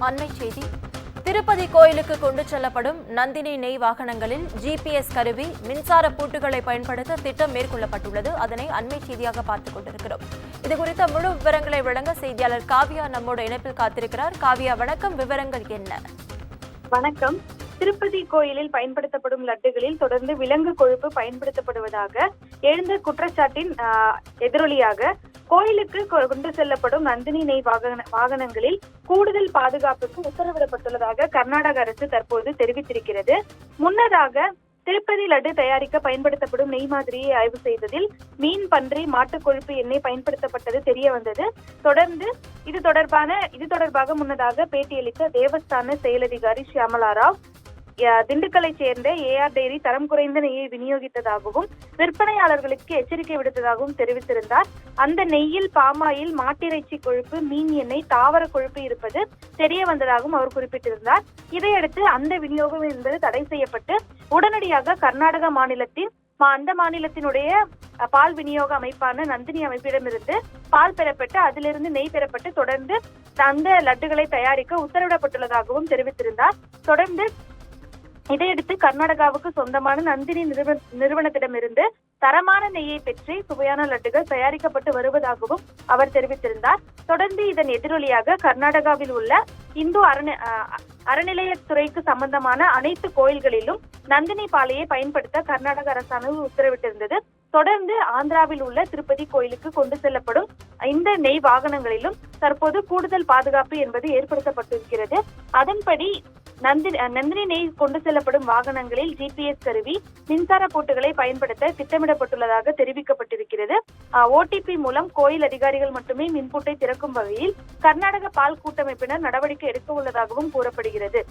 அண்மை செய்தி. திருப்பதி கோயிலுக்கு கொண்டு செல்லப்படும் நந்தினி நெய் வாகனங்களில் ஜிபிஎஸ் கருவி, மின்சார பூட்டுகளை பயன்படுத்த திட்டம் மேற்கொள்ளப்பட்டுள்ளது. அதனை அண்மை செய்தியாக பார்த்துக் கொண்டிருக்கிறோம். இதுகுறித்த முழு விவரங்களை வழங்க செய்தியாளர் காவியா நம்மோட இணைப்பில் காத்திருக்கிறார். காவியா, வணக்கம். விவரங்கள் என்ன? வணக்கம். திருப்பதி கோயிலில் பயன்படுத்தப்படும் லட்டுகளில் தொடர்ந்து விலங்கு கொழுப்பு பயன்படுத்தப்படுவதாக எழுந்த குற்றச்சாட்டின் எதிரொலியாக கோயிலுக்கு கொண்டு செல்லப்படும் நந்தினி நெய் வாகனங்களில் கூடுதல் பாதுகாப்புக்கு உத்தரவிடப்பட்டுள்ளதாக கர்நாடக அரசு தற்போது தெரிவித்திருக்கிறது. முன்னதாக திருப்பதி லட்டு தயாரிக்க பயன்படுத்தப்படும் நெய் மாதிரியை ஆய்வு செய்ததில் மீன், பன்றி, மாட்டுக் கொழுப்பு எண்ணெய் பயன்படுத்தப்பட்டது தெரிய வந்தது. தொடர்ந்து இது தொடர்பாக முன்னதாக பேட்டியளித்த தேவஸ்தான செயலதிகாரி ஷியாமலா ராவ், திண்டுக்கலை சேர்ந்த ஏஆர் டெய்ரி தரம் குறைந்த நெய்யை விநியோகித்ததாகவும் விற்பனையாளர்களுக்கு எச்சரிக்கை விடுத்ததாகவும் தெரிவித்திருந்தார். அந்த நெய்யில் பாமாயில், மாட்டிறைச்சி கொழுப்பு, மீன் எண்ணெய், தாவர கொழுப்பு இருப்பது தெரிய வந்ததாகவும் அவர் குறிப்பிட்டிருந்தார். இதையடுத்து அந்த விநியோகம் என்பது தடை செய்யப்பட்டு உடனடியாக கர்நாடக அந்த மாநிலத்தினுடைய பால் விநியோக அமைப்பான நந்தினி அமைப்பிடமிருந்து பால் பெறப்பட்டு அதிலிருந்து நெய் பெறப்பட்டு தொடர்ந்து அந்த லட்டுகளை தயாரிக்க உத்தரவிடப்பட்டுள்ளதாகவும் தெரிவித்திருந்தார். தொடர்ந்து இதையடுத்து கர்நாடகாவுக்கு சொந்தமான நந்தினி நிறுவனத்திடமிருந்து தரமான நெய்யை பெற்று சுவையான லட்டுகள் தயாரிக்கப்பட்டு வருவதாகவும் அவர் தெரிவித்திருந்தார். தொடர்ந்து இதன் எதிரொலியாக கர்நாடகாவில் உள்ள இந்து அறநிலையத்துறைக்கு சம்பந்தமான அனைத்து கோயில்களிலும் நந்தினி பாலையை பயன்படுத்த கர்நாடக அரசானது உத்தரவிட்டிருந்தது. தொடர்ந்து ஆந்திராவில் உள்ள திருப்பதி கோயிலுக்கு கொண்டு செல்லப்படும் இந்த நெய் வாகனங்களிலும் தற்போது கூடுதல் பாதுகாப்பு என்பது ஏற்படுத்தப்பட்டிருக்கிறது. அதன்படி நந்தினி நெய் கொண்டு செல்லப்படும் வாகனங்களில் ஜிபிஎஸ் கருவி, மின்சார பூட்டுகளை பயன்படுத்த திட்டமிடப்பட்டுள்ளதாக தெரிவிக்கப்பட்டிருக்கிறது. ஓடிபி மூலம் கோயில் அதிகாரிகள் மட்டுமே மின்பூட்டை திறக்கும் வகையில் கர்நாடக பால் கூட்டமைப்பினர் நடவடிக்கை எடுக்க உள்ளதாகவும் கூறப்படுகிறது.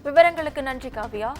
விவரங்களுக்கு நன்றி காவியா.